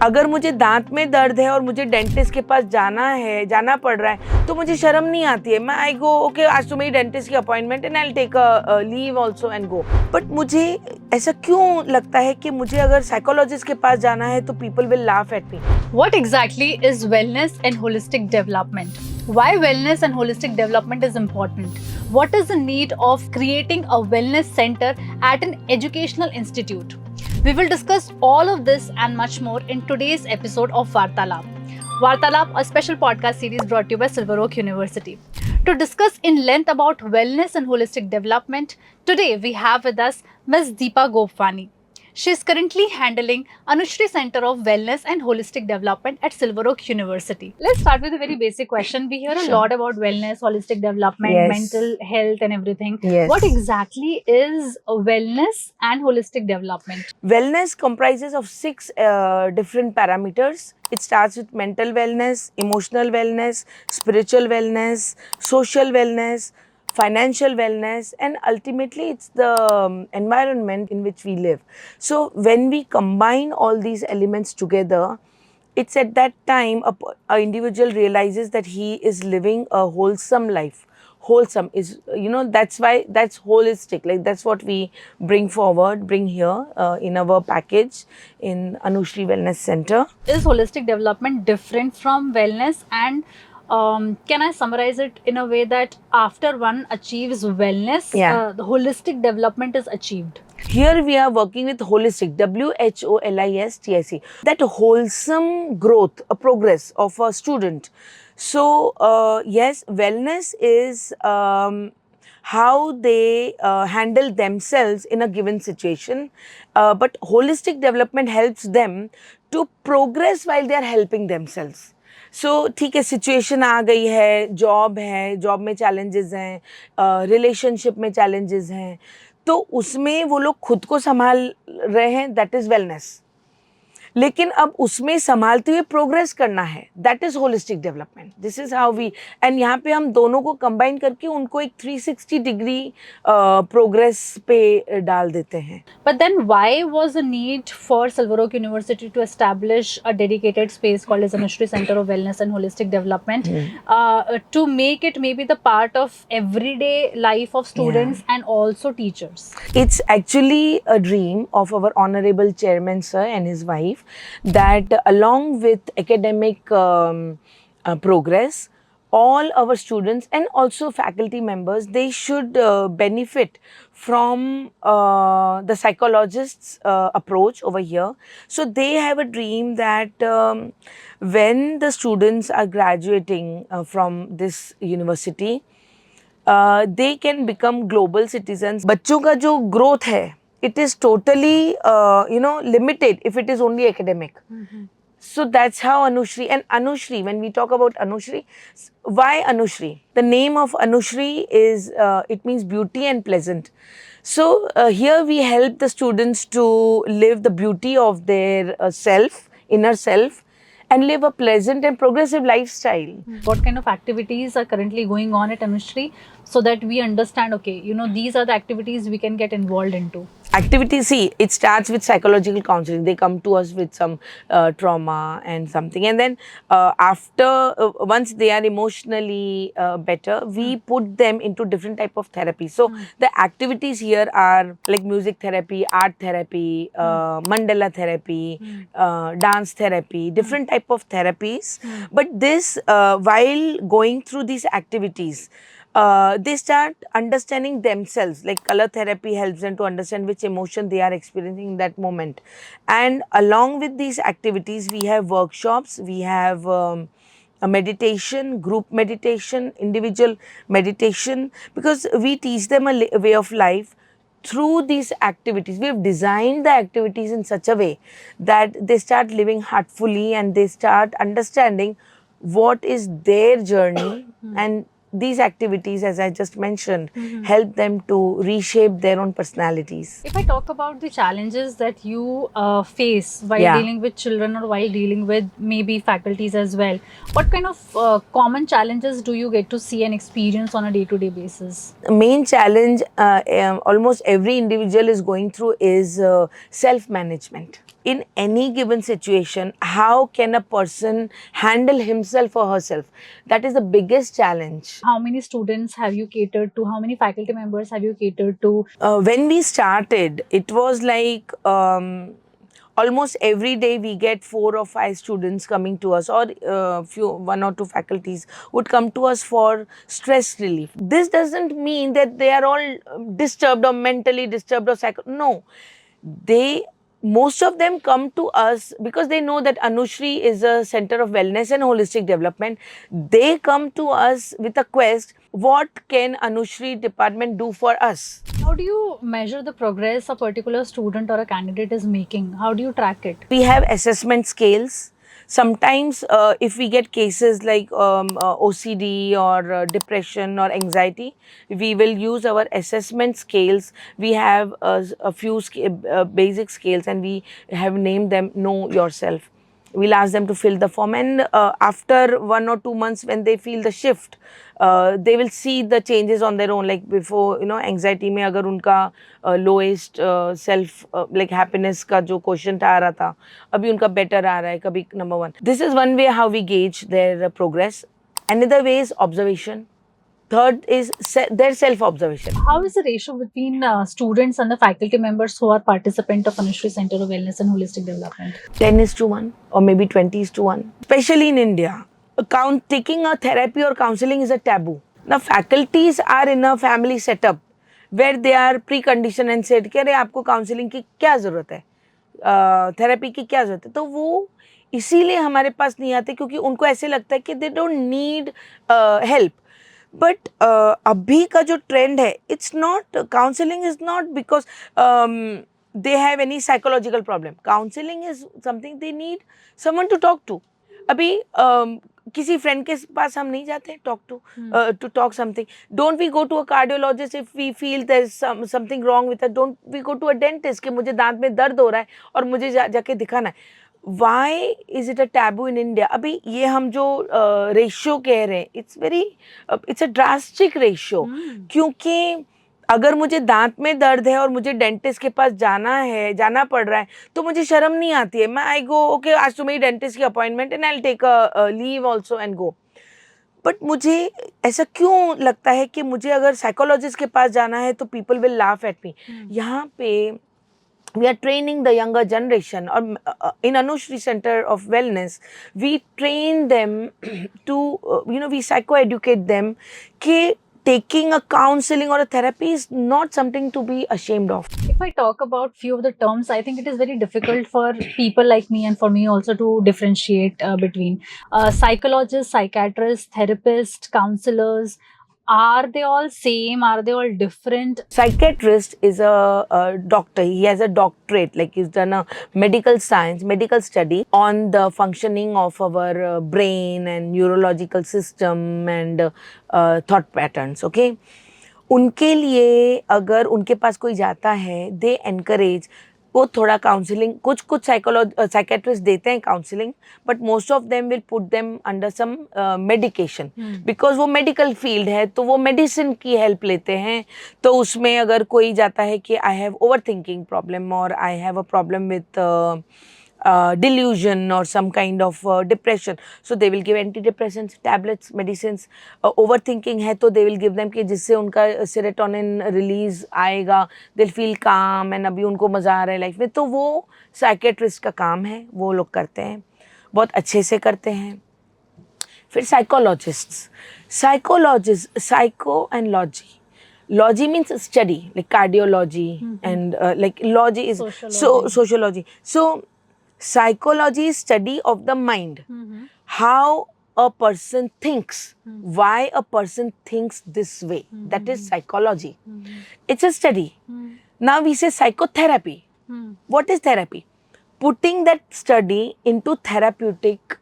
अगर मुझे दांत में दर्द है और मुझे डेंटिस्ट के पास जाना पड़ रहा है, तो मुझे शर्म नहीं आती है. मैं आई गो, ओके आज तो मेरी डेंटिस्ट की appointment and I will take a leave also and go. But मुझे ऐसा क्यों लगता है कि मुझे अगर साइकोलॉजिस्ट के पास जाना है तो people will laugh at me. What exactly is wellness and holistic development? Why wellness and holistic development is important? What is the need of creating a wellness center at an educational institute? We will discuss all of this and much more in today's episode of Vartalap. Vartalap, a special podcast series brought to you by Silver Oak University. To discuss in length about wellness and holistic development, today we have with us Ms. Deepa Gopwani. She is currently handling Anushri Center of Wellness and Holistic Development at Silver Oak University. Let's start with a very basic question. We hear a lot about wellness, holistic development, Yes. mental health and everything. Yes. What exactly is wellness and holistic development? Wellness comprises of 6 different parameters. It starts with mental wellness, emotional wellness, spiritual wellness, social wellness, financial wellness, and ultimately it's the environment in which we live. So when we combine all these elements together, it's at that time a individual realizes that he is living a wholesome life. Wholesome is, that's why that's holistic, like that's what we bring here in our package in Anushri Wellness Center. Is holistic development different from wellness? And can I summarize it in a way that after one achieves wellness, the holistic development is achieved? Here we are working with holistic, WHOLISTIC, that wholesome growth, a progress of a student. So yes, wellness is how they handle themselves in a given situation, but holistic development helps them to progress while they are helping themselves. सो ठीक है, situation आ गई है, job में challenges हैं, relationship में challenges हैं, तो उसमें वो लोग खुद को संभाल रहे हैं, दैट इज़ वेलनेस. लेकिन अब उसमें संभालते हुए प्रोग्रेस करना है, that is holistic development. This is how we, and यहाँ पे हम दोनों को कंबाइन करके उनको एक 360 डिग्री प्रोग्रेस पे डाल देते हैं. But then why was the need for Silver Oak University to establish a dedicated space called as Anushri Center of Wellness and Holistic Development to make it maybe the part of everyday life of students and also teachers? It's actually a dream of our honorable chairman sir and his wife, that along with academic progress, all our students and also faculty members, they should benefit from the psychologist's approach over here. So they have a dream that when the students are graduating from this university, they can become global citizens. बच्चों का जो growth है, it is totally limited if it is only academic. So that's how Anushri, and Anushri, when we talk about Anushri, why Anushri? The name of Anushri is, it means beauty and pleasant. So here we help the students to live the beauty of their inner self, and live a pleasant and progressive lifestyle. What kind of activities are currently going on at Anushri so that we understand, okay, these are the activities we can get involved into? Activity, see, it starts with psychological counseling. They come to us with some trauma and something, and then after once they are emotionally better, we put them into different type of therapy. So the activities here are like music therapy, art therapy, mandala therapy, dance therapy, different type of therapies. But this while going through these activities, they start understanding themselves. Like color therapy helps them to understand which emotion they are experiencing in that moment. And along with these activities, we have workshops, we have a meditation, group meditation, individual meditation, because we teach them a way of life through these activities. We have designed the activities in such a way that they start living heartfully and they start understanding what is their journey. And these activities, as I just mentioned, help them to reshape their own personalities. If I talk about the challenges that you face while dealing with children or while dealing with maybe faculties as well, what kind of common challenges do you get to see and experience on a day-to-day basis? The main challenge almost every individual is going through is self-management. in any given situation, how can a person handle himself or herself? That is the biggest challenge. How many students have you catered to? How many faculty members have you catered to? When we started, it was like almost every day we get 4 or 5 students coming to us, or one or two faculties would come to us for stress relief. This doesn't mean that they are all disturbed or mentally disturbed or no. They, most of them come to us because they know that Anushri is a center of wellness and holistic development. They come to us with a quest, what can Anushri department do for us? How do you measure the progress a particular student or a candidate is making? How do you track it? We have assessment scales. Sometimes if we get cases like OCD or depression or anxiety, we will use our assessment scales. We have a few basic scales, and we have named them Know Yourself. We'll ask them to fill the form, and after 1 or 2 months, when they feel the shift, they will see the changes on their own. Like before, anxiety में अगर उनका lowest self like happiness का जो quotient आ रहा था, अभी उनका better आ रहा है, कभी number 1. This is one way how we gauge their progress. Another way is observation. Third is their self-observation. How is the ratio between students and the faculty members who are participant of Anushri Center of Wellness and Holistic Development? 10:1 or maybe 20:1. Especially in India, taking a therapy or counseling is a taboo. Now faculties are in a family setup where they are preconditioned and said कि अरे आपको counseling की क्या ज़रूरत है, therapy की क्या ज़रूरत है, तो वो इसीलिए हमारे पास नहीं आते क्योंकि उनको ऐसे लगता है कि they don't need help. But अभी का जो ट्रेंड है, it's not, counselling is not because they have any psychological problem. Counselling is something they need someone to talk to. अभी किसी फ्रेंड के पास हम नहीं जाते talk to talk something. Don't we go to a cardiologist if we feel there is something wrong with us. Don't we go to a dentist कि मुझे दांत में दर्द हो रहा है और मुझे जाके दिखाना है. Why is it a taboo in India? अभी ये हम जो रेशियो कह रहे हैं, it's a drastic ratio. क्योंकि अगर मुझे दांत में दर्द है और मुझे डेंटिस्ट के पास जाना पड़ रहा है, तो मुझे शर्म नहीं आती है. मैं आई गो ओके, आज तो मेरी डेंटिस्ट की appointment and I will take a leave also and go. But मुझे ऐसा क्यों लगता है कि मुझे अगर साइकोलॉजिस्ट के पास जाना है तो people will laugh at me. यहाँ पे we are training the younger generation, or in Anushri Center of Wellness, we train them to, we psychoeducate them कि taking a counseling or a therapy is not something to be ashamed of. If I talk about few of the terms, I think it is very difficult for people like me and for me also to differentiate between psychologists, psychiatrists, therapists, counselors. Are they all same? Are they all different? Psychiatrist is a doctor. He has a doctorate, like he's done a medical study on the functioning of our brain and neurological system and thought patterns. Okay, उनके लिए अगर उनके पास कोई जाता है, they encourage, वो थोड़ा counselling, कुछ साइकेट्रिस्ट देते हैं counselling, but most of them will put them under some medication, because वो मेडिकल फील्ड है, तो वो मेडिसिन की हेल्प लेते हैं. तो उसमें अगर कोई जाता है कि I have over thinking problem और I have a problem with delusion or some kind of depression, so they will give antidepressants, tablets, medicines. Overthinking है तो they will give them कि जिससे उनका serotonin release आएगा, they'll feel calm and अभी उनको मज़ा आ रहा है लाइफ में. तो वो साइकेट्रिस्ट का काम है, वो लोग करते हैं, बहुत अच्छे से करते हैं. फिर psychologist, psycho and logy. Logy means study, like cardiology, and like logy is sociology. So psychology is study of the mind, how a person thinks, why a person thinks this way. That is psychology. It's a study. Now we say psychotherapy. What is therapy? Putting that study into therapeutic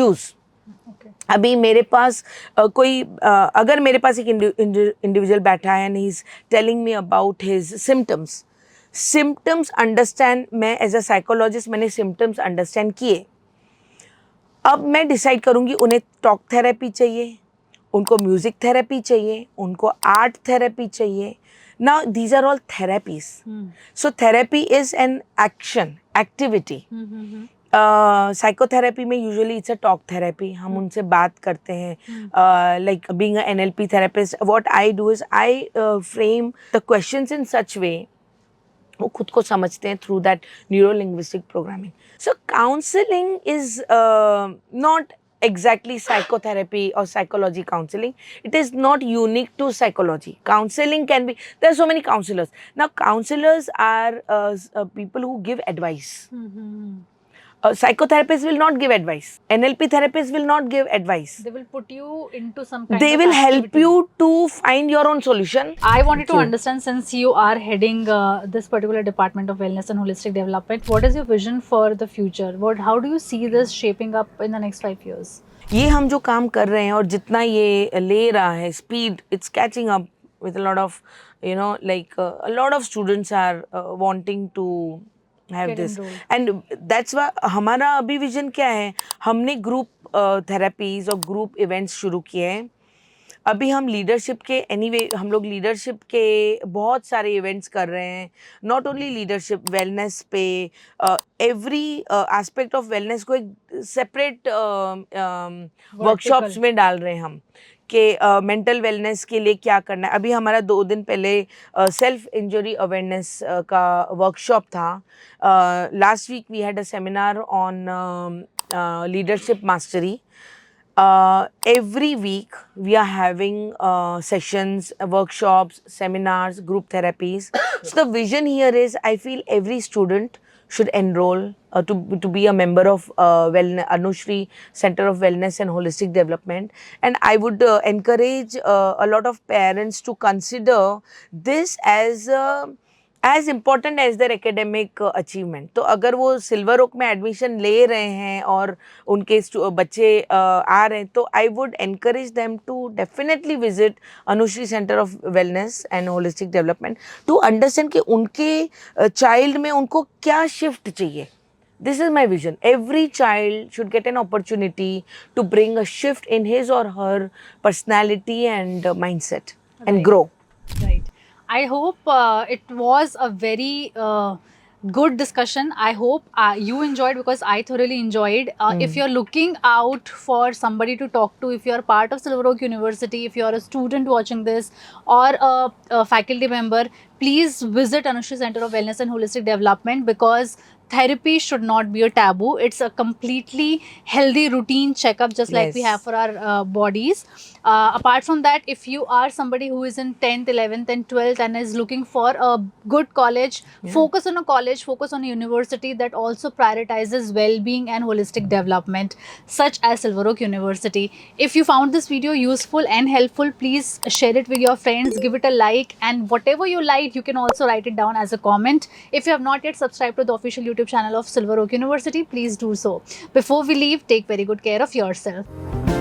use. अभी मेरे पास अगर मेरे पास एक individual बैठा है and he is telling me about his symptoms understand, मैं as a psychologist मैंने symptoms understand किए. अब मैं डिसाइड करूँगी उन्हें टॉक थेरेपी चाहिए, उनको म्यूजिक थेरेपी चाहिए, उनको आर्ट थेरेपी चाहिए. Now these are all therapies. So therapy is an action. activity. Psychotherapy में usually it's a talk therapy, हम उनसे बात करते हैं. Like being a NLP therapist, what I do is I frame the questions in such way वो खुद को समझते हैं through that neuro linguistic programming. So counselling is not exactly psychotherapy or psychology counseling. It is not unique to psychology. Counseling can be, there are so many counselors. Now counselors are people who give advice. Psychotherapists will not give advice. NLP therapists will not give advice. They will put you into some kind They of will help activity. you to find your own solution. I wanted to True. understand, since you are heading this particular department of wellness and holistic development, what is your vision for the future? How do you see this shaping up in the next 5 years? ये हम जो काम कर रहे हैं और जितना ये ले रहा है speed, it's catching up with a lot of like a lot of students are wanting to have Get this enrolled. and that's why हमारा अभी विजन क्या है, हमने ग्रुप थेरेपीज और ग्रुप इवेंट्स शुरू किए हैं. अभी हम लीडरशिप के हम लोग लीडरशिप के बहुत सारे इवेंट्स कर रहे हैं. नॉट ओनली लीडरशिप, वेलनेस पे एवरी एस्पेक्ट ऑफ वेलनेस को एक सेपरेट वर्कशॉप्स में डाल रहे हैं हम कि मेंटल वेलनेस के लिए क्या करना है. अभी हमारा 2 दिन पहले सेल्फ इंजरी अवेयरनेस का वर्कशॉप था. Last week we had a seminar on leadership mastery. Every week we are having sessions, workshops, seminars, group therapies. So the vision here is, I feel every student should enroll to be a member of Anushri Center of Wellness and Holistic Development. And I would encourage a lot of parents to consider this as important as their academic achievement. तो अगर वो silver okay में admission ले रहे हैं और उनके बच्चे आ रहे हैं, तो I would encourage them to definitely visit Anushree centre of wellness and holistic development to understand कि उनके चाइल्ड में उनको क्या शिफ्ट चाहिए. This is my vision. Every child should get an opportunity to bring a shift in his or her personality and mindset and Right. grow. Right. I hope it was a very good discussion. I hope you enjoyed, because I thoroughly enjoyed. If you're looking out for somebody to talk to, if you're part of Silver Oak University, if you're a student watching this, or a faculty member, please visit Anushri Center of Wellness and Holistic Development, because therapy should not be a taboo. It's a completely healthy routine checkup, just like we Yes. have for our bodies. Apart from that, if you are somebody who is in 10th, 11th and 12th and is looking for a good college, focus on a college, focus on a university that also prioritizes well-being and holistic development, such as Silver Oak University. If you found this video useful and helpful, please share it with your friends, give it a like, and whatever you liked, you can also write it down as a comment. If you have not yet subscribed to the official YouTube channel of Silver Oak University, please do so. Before we leave, take very good care of yourself.